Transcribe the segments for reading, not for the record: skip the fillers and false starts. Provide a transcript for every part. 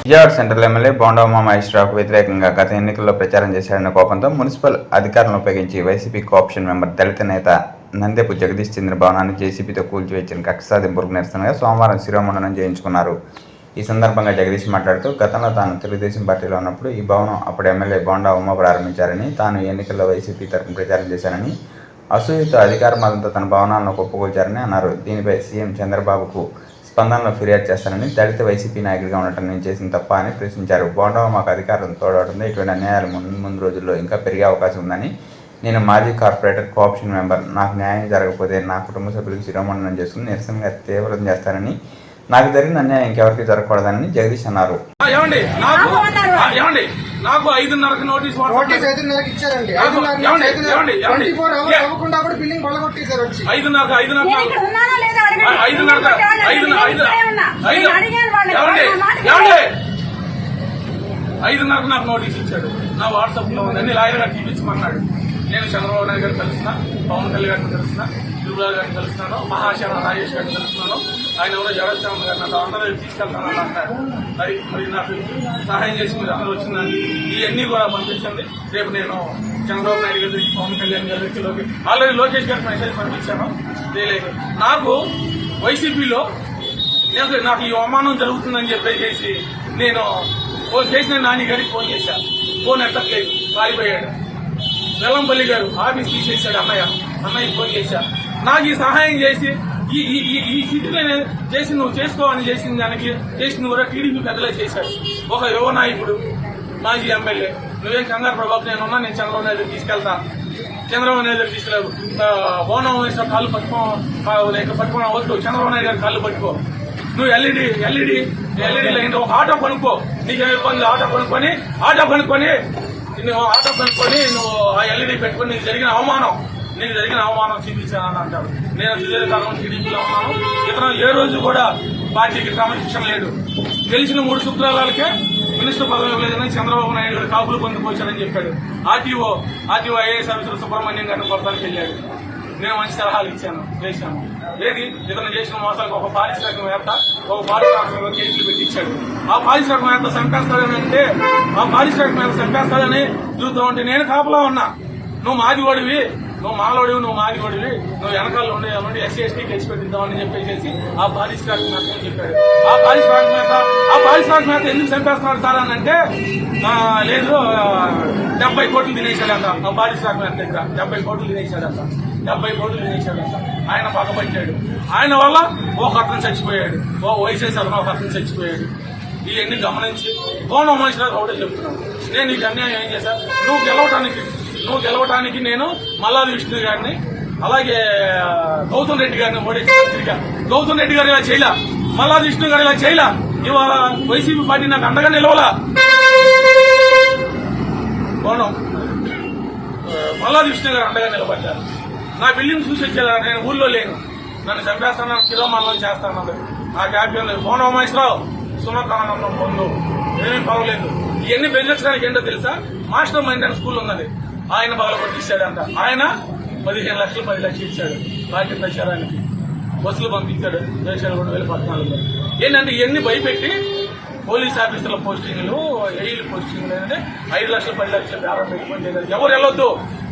Vijayawada central MLA bonda ఉమామహేశ్వరరావుకు వ్యతిరేకంగా గత ఎన్నికల్లో ప్రచారం చేశాడన్న కోపంతో మున్సిపల్ అధికారులను ఉపయోగించి వైసీపీ కోఆప్షన్ మెంబర్ దళిత నేత నందెపు జగదీష్ చంద్ర భవనాన్ని జేసీబీతో కూల్చివేసిన కక్ష సాధింపుకు నిరసనగా సోమవారం శిరోమండనం చేయించుకున్నారు. ఈ సందర్భంగా జగదీష్ మాట్లాడుతూ గతంలో తాను తెలుగుదేశం పార్టీలో ఉన్నప్పుడు ఈ భవనం అప్పుడు ఎమ్మెల్యే బోండా ఉమ ప్రారంభించారని, తాను ఎన్నికల్లో వైసీపీ తరఫున ప్రచారం చేశానని, అసూయతో అధికార మతంతో తన భవనాలను కుప్పకూల్చారని అన్నారు. దీనిపై సీఎం చంద్రబాబుకు స్పందనలో ఫిర్యాదు చేస్తానని, దళిత వైసీపీ నాయకుడిగా ఉండటం నేను చేసిన తప్ప అని ప్రశ్నించారు. బోండా మాకు అధికారం తోడవడంతో ఇటువంటి అన్యాయాలు ముందు రోజుల్లో ఇంకా పెరిగే అవకాశం ఉందని, నేను మాజీ కార్పొరేటర్ కోఆప్షన్ మెంబర్, నాకు న్యాయం జరగకపోతే నా కుటుంబ సభ్యులకు శిరోమండనం చేసుకుని నిరసనగా తీవ్రం చేస్తానని, నాకు జరిగిన అన్యాయం ఇంకెవరికి జరగకూడదని జగదీష్ అన్నారు. నాకు 5:30కి నోటీస్ ఇచ్చారండి. 5:30 నాకు నోటీస్ ఇచ్చాడు. నా వాట్సాప్ లో ఉంది, లాయర్ గారు చూపించమన్నాడు. నేను చంద్రబాబు నాయుడు గారిని కలిసిన, పవన్ కళ్యాణ్ గారిని కలిసిన, తిరుమల గారిని కలుస్తున్నాను, మహాశయ రాజేష్ గారిని కలుస్తున్నాను. ఆయన ఎవరో జగన్ గారు నాకు అందరూ తీసుకెళ్తానని అంటారు. మరి నాకు సహాయం చేసి మీరు అందరూ వచ్చిందండి. ఇవన్నీ కూడా పంపించండి. రేపు నేను చంద్రబాబు నాయుడు గారి దగ్గరికి, పవన్ కళ్యాణ్ గారి దగ్గరికి ఆల్రెడీ లోకేష్ గారికి మెసేజ్ పంపించాను. తెలియదు నాకు వైసీపీలో నాకు ఈ అవమానం జరుగుతుందని చెప్పేసి నేను చేసిన నాని గారికి ఫోన్ చేశాను. ఫోన్ ఎత్తట్లేదు, పారిపోయాడు. వెల్లంపల్లి గారు ఆఫీస్ తీసేశాడు. అన్నయ్య ఫోన్ చేశా. నాకు ఈ సహాయం చేసి ఈ స్థితిలో చేసి నువ్వు చేసుకోవాలని చేసిన దానికి చేసిన కూడా టీడీపీ పెద్దలే చేశాడు. ఒక యువ నాయకుడు, మాజీ ఎమ్మెల్యే, నువ్వేం కంగారు ప్రభావం, నేనున్నా, నేను చంద్రబాబు నాయుడు తీసుకెళ్తా. చంద్రబాబు నాయుడు తీసుకెళ్ళావు. బోనం వేసిన కాళ్ళు పట్టుకున్నా వద్దు, చంద్రబాబు నాయుడు గారి కాళ్ళు పట్టుకో. నువ్వు ఎల్ఈడి లైన్ ఒక ఆటో కొనుక్కో. నీకేం ఇబ్బంది, ఆటో కొనుక్కొని నువ్వు ఆ ఎల్ఈడి పెట్టుకుని నీకు జరిగిన అవమానం చూపించానని అంటారు. నేను సుదీర్ఘకాలం టీడీపీలో ఉన్నాను. ఇతను ఏ రోజు కూడా పార్టీకి క్రమశిక్షణ లేదు. గెలిచిన 3 శుక్రవారాలకే మినిస్టర్ పదవి లేదని చంద్రబాబు నాయుడు గారు కాపులు పొందుకోవచ్చారని చెప్పాడు. ఆర్టీఓ ఐఏఎస్ ఆఫీసర్ సుబ్రహ్మణ్యం గారిని కొడతానికి వెళ్ళాడు. నేను మంచి సలహాలు చేశాను. ఏది ఇతను చేసిన మోసాలకు ఒక పారిశ్రామికవేత్త కేసులు పెట్టించాడు. ఆ పారిశ్రామికవేత్త చంపేస్తాడని ఆ పారిశ్రామికవేత్త చంపేస్తాడని చూస్తూ ఉంటే నేను కాపలా ఉన్నా. నువ్వు మాదిగోడివి, నువ్వు మాదిగోడివి, నువ్వు వెనకాల ఉండి ఎస్సీ ఎస్టీకి తెచ్చి పెట్టిద్దామని చెప్పేసి ఆ పారిశ్రామికవేత్త అని చెప్పాడు. ఆ పారిశ్రామికవేత్త ఎందుకు చంపేస్తున్నాడు సార్ అని అంటే, లేదు 70 కోట్లు తినేశాడంట. ఆ పారిశ్రామికవేత్త దగ్గర 70 కోట్లు తినేశాడంట. ఆయన పగబట్టాడు. ఆయన వల్ల ఒక అతను చచ్చిపోయాడు, వైసీపీ ఒక అతను చచ్చిపోయాడు. ఇవన్నీ గమనించి బోండా ఉమామహేశ్వరరావు ఒకటే చెప్తున్నాను, నేను నీకు అన్యాయం ఏం చేశాను? నువ్వు గెలవటానికి నేను మల్లాది విష్ణు గారిని, అలాగే గౌతమ్ రెడ్డి గారిని ఓడించాను. గౌతమ్ రెడ్డి గారు ఇలా చేయలా, మల్లాది విష్ణు గారు ఇలా చేయలా. ఇవాళ వైసీపీ పార్టీ నాకు అండగా నిలవలా. మల్లాది విష్ణు గారు అండగా నిలబడ్డారు. నా బిల్డింగ్ చూసి వచ్చేదా, నేను ఊళ్ళో లేను, నన్ను చంపేస్తాను, శిరోమండలం చేస్తాను. నాకు హ్యాపీ లేదు. బోండా ఉమామహేశ్వరరావు సుమకానందం పొందు, ఏమేం పర్వాలేదు. ఇవన్నీ బెదిరించడానికి ఏంటో తెలుసా? మాస్టర్ మైండ్ అని స్కూల్ ఉన్నది, ఆయన పగలగొట్టిస్తాడంట. ఆయన 15 లక్షలు 10 లక్షలు ఇచ్చాడు పార్టీ ప్రచారానికి. బస్సులు పంపించాడు 2014లో. ఏంటంటే ఇవన్నీ భయపెట్టి పోలీస్ ఆఫీసర్ల పోస్టింగ్లు, ఏఈల పోస్టింగ్లు ఏంటంటే 5 లక్షలు 10 లక్షలు బేరం పెట్టుకుంటే ఎవరు వెళ్ళొద్దు.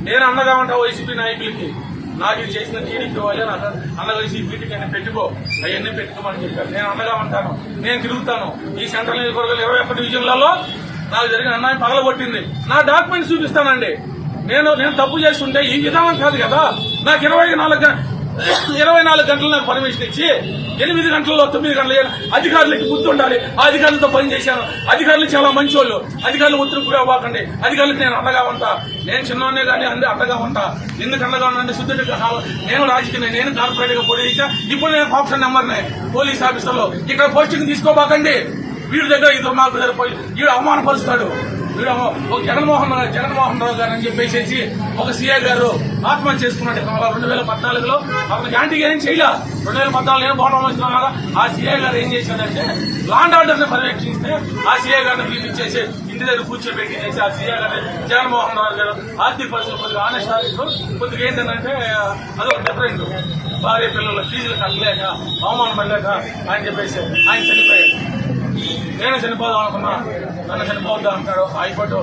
నేను అండగా ఉంటా వైసీపీ నాయకులకి. నాకు ఇది చేసిన టీడీపీ వాళ్ళే నాకు అండగా వైసీపీకి నేను పెట్టుకో, అవన్నీ పెట్టుకోమని చెప్పారు. నేను అండగా ఉంటాను, నేను తిరుగుతాను. ఈ సెంట్రల్ నియోజకవర్గాలు 21 డివిజన్లలో నాకు జరిగిన అన్యాయం పగలగొట్టింది. నా డాక్యుమెంట్స్ చూపిస్తానండి. నేను తప్పు చేస్తుంటే ఈ విధానం కాదు కదా. నాకు 24 గంటలు నాకు పర్మిషన్ ఇచ్చి 8 గంటల్లో 9 గంటలు అధికారులకి బుద్ధి ఉండాలి. ఆ అధికారులతో పని చేశాను. అధికారులు చాలా మంచి వాళ్ళు. అధికారులు ఒత్తిడి కూడా అవ్వకండి. అధికారులకు నేను అండగా ఉంటా. నేను చిన్నవాడినే కానీ అండగా ఉంటా. ఎందుకు అండగా ఉన్నానంటే శుద్ధుడి నేను రాజకీయ, నేను కార్పొరేట్ గా పోటీ చేశా. ఇప్పుడు నేను ఆప్షన్ నెంబర్నే పోలీస్ ఆఫీసర్లో. ఇక్కడ పోస్టింగ్ తీసుకోబాకండి. వీడి దగ్గర ఇది మాకు వీడు అవమానపరుస్తాడు. జగన్మోహన్ రావు గారు అని చెప్పేసి ఒక సీఏ గారు ఆత్మహత్య చేసుకున్నాడు 2014లో. అతను యాంటీగా ఏం చేయలే. 2014 నేను బోండా ఉమామహేశ్వరరావు ఆ సీఏ గారు ఏం చేశాడంటే లాండ్ ఆర్డర్ ని పర్యవేక్షిస్తే ఆ సీఏ గారిని పిలిపించేసి ఇంటి దగ్గర కూర్చోబెట్టి చేసి ఆ సీఏ గారిని జగన్మోహన్ రావు గారు ఆర్థిక పరిస్థితులు కొద్దిగా ఆనెస్ట్ కొద్దిగా ఏంటంటే అదొక డిఫరెంట్. భార్య పిల్లల ఫీజులు కట్టలేక అవమానం పడలేక ఆయన చెప్పేసి ఆయన చనిపోయాడు. నేను చనిపోదాం అనుకున్నా, నన్ను చనిపోవద్దు అంటాడు. హైకోర్టు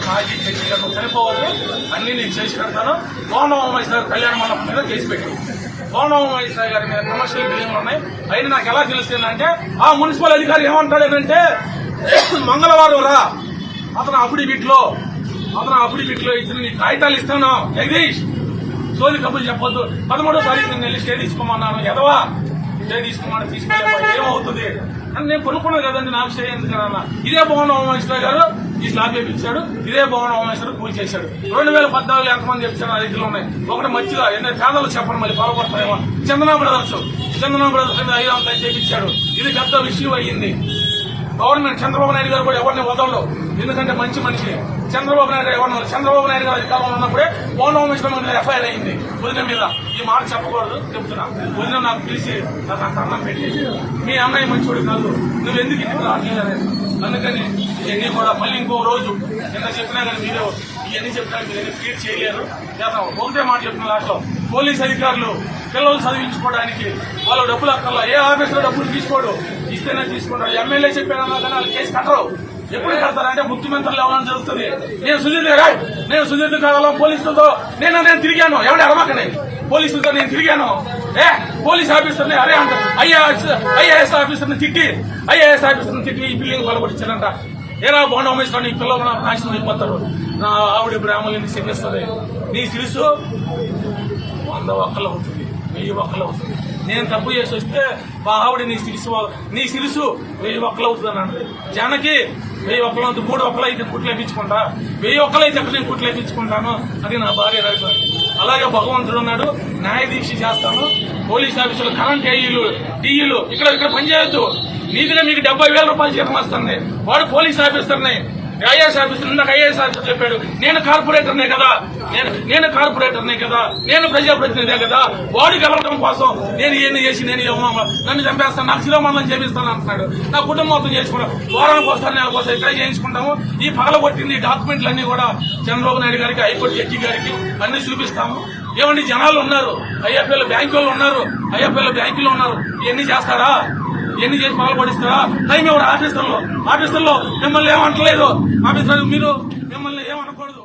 మాజీ జడ్జి గారు నువ్వు చనిపోవద్దు, అన్ని నేను చేసి పెడతాను. కోనరామేశ్వర కళ్యాణ మండపం మీద కేసు పెట్టి కోనరామేశ్వర గారి మీద కమర్షియల్ బిల్డింగ్లు ఉన్నాయి. అయినా నాకు ఎలా తెలుస్తుందంటే ఆ మున్సిపల్ అధికారి ఏమంటాడేనంటే మంగళవారం రా, అతను అఫిడవిట్ లో ఇచ్చిన నీ కాగితాలు ఇస్తాను జగదీష్, సోది కబుర్లు చెప్పొద్దు. 13వ తారీఖు నేను వెళ్ళి స్టే తీసుకోమన్నాను. ఎదవా స్టే తీసుకోమని తీసుకెళ్ళి ఏమవుతుంది అని నేను కొనుక్కున్నాను కదండి, నాకు స్టే ఎందుకన్నా. ఇదే భవన హోమేశ్వర గారు ఈ స్లాబ్ వేయించాడు, ఇదే భవన హోమేశ్వర కూల్ చేశాడు. 2014 ఎంతమంది చెప్తాను ఆ దగ్గర ఉన్నాయి. ఒకటి మంచిగా ఎన్నో పేదలు చెప్పండి, మళ్ళీ పొరపడతాయేమో. చందనా బ్రదర్స్ మీద 500 చేయించాడు. ఇది పెద్ద విషయం అయ్యింది. గవర్నమెంట్ చంద్రబాబు నాయుడు గారు కూడా ఎవరిని వదలడు, ఎందుకంటే మంచి మనిషి. చంద్రబాబు నాయుడు గారు అధికారంలో ఉన్నప్పుడే కోనరామేశ్వరం మీద ఎఫ్ఐఆర్ అయింది వదిన మీద. ఈ మాట చెప్పకూడదు, చెప్తున్నా. వదిన నాకు పిలిచి నాకు అంత అన్నం పెట్టేసి మీ అన్నయ్య మంచోడు కాదు, నువ్వు ఎందుకు ఇంటికి రావట్లేదు, అందుకని ఇవన్నీ కూడా మళ్ళీ ఇంకో రోజు నిన్న చెప్పినా కానీ మీరు ఇవన్నీ చెప్పినా మీరు క్రియేట్ చేయలేరు. ఒకటే మాట చెప్తున్నా, లాస్ట్లో పోలీస్ అధికారులు పిల్లలు చదివించుకోవడానికి వాళ్ళు డబ్బులు అక్కర్లా, ఏ ఆఫీసులో డబ్బులు తీసుకోడు, ఇస్తేనే తీసుకుంటారు. ఎమ్మెల్యే చెప్పారన్నా కానీ వాళ్ళు కేసు కట్టరు. ఎప్పుడు కడతారంటే ముఖ్యమంత్రులు ఎవరైనా జరుగుతుంది. నేను సుదీర్ఘ కాలంలో పోలీసులతో నేను తిరిగాను, ఎవరు అడమకనే పోలీసులతో నేను తిరిగాను. పోలీస్ ఆఫీసర్ని అరే అంట ఐఏఎస్ ఆఫీసర్ని తిట్టి ఈ బిల్డింగ్ కొలగొట్టించారంట. ఏరా బోండా ఉమేశ్వరం నీ పిల్లలు నాశనం అయిపోతారు, నా ఆవిడ బ్రాహ్మణుని చెప్పేస్తుంది. నీ శిరుసు 100 ఒక్కలు అవుతుంది, 1000 ఒక్కలు అవుతుంది. నేను తప్పు చేసి వస్తే మా ఆవిడ నీ సిరుసు 1000 ఒక్కలు అవుతుంది అన్నాడు. జనకి 1000 ఒక్కలు అవుతుంది, 3 ఒక్కలు అయితే కుట్లు వేయించుకుంటా, 1000 ఒక్కలు అయితే ఎక్కడ నేను కుట్లు వేయించుకుంటాను అది నా భార్య రైతు. అలాగే భగవంతుడు ఉన్నాడు, న్యాయ దీక్ష చేస్తాను. పోలీస్ ఆఫీసులు కరెంట్ టీఈలు ఇక్కడ పనిచేయొద్దు. నీతిగా మీకు 70,000 రూపాయలు జీతం వస్తుంది. వాడు పోలీస్ ఆఫీసర్ని ఐఏఎస్ ఆఫీసర్ నాకు ఐఏఎస్ ఆఫీసర్ చెప్పాడు, నేను కార్పొరేటర్నే కదా, నేను ప్రజాప్రతినిధే కదా, వాడు గెలవడం కోసం నేను ఇవన్నీ చేసి నేను నన్ను చంపేస్తాను, నాకు శిరోమండలం చేపిస్తాను అంటున్నాడు. నా కుటుంబం మొత్తం చేసుకుంటాం, వారానికి వస్తాను, నెలకు వస్తాను, ఇక్కడ చేయించుకుంటాము. ఈ పగలగొట్టింది డాక్యుమెంట్లు అన్ని కూడా చంద్రబాబు నాయుడు గారికి, హైకోర్టు జడ్జి గారికి అన్ని చూపిస్తాము. ఏమండి జనాలు ఉన్నారు, ఐఎఫ్ఎల్ బ్యాంకులు ఉన్నారు, ఇవన్నీ చేస్తారా? ఎన్ని చేసి పగలబడిస్తారా? టైం ఎవరు ఆఫీసర్లో మిమ్మల్ని ఏమంటలేదు, ఆఫీసర్ మీరు మిమ్మల్ని ఏమనకూడదు.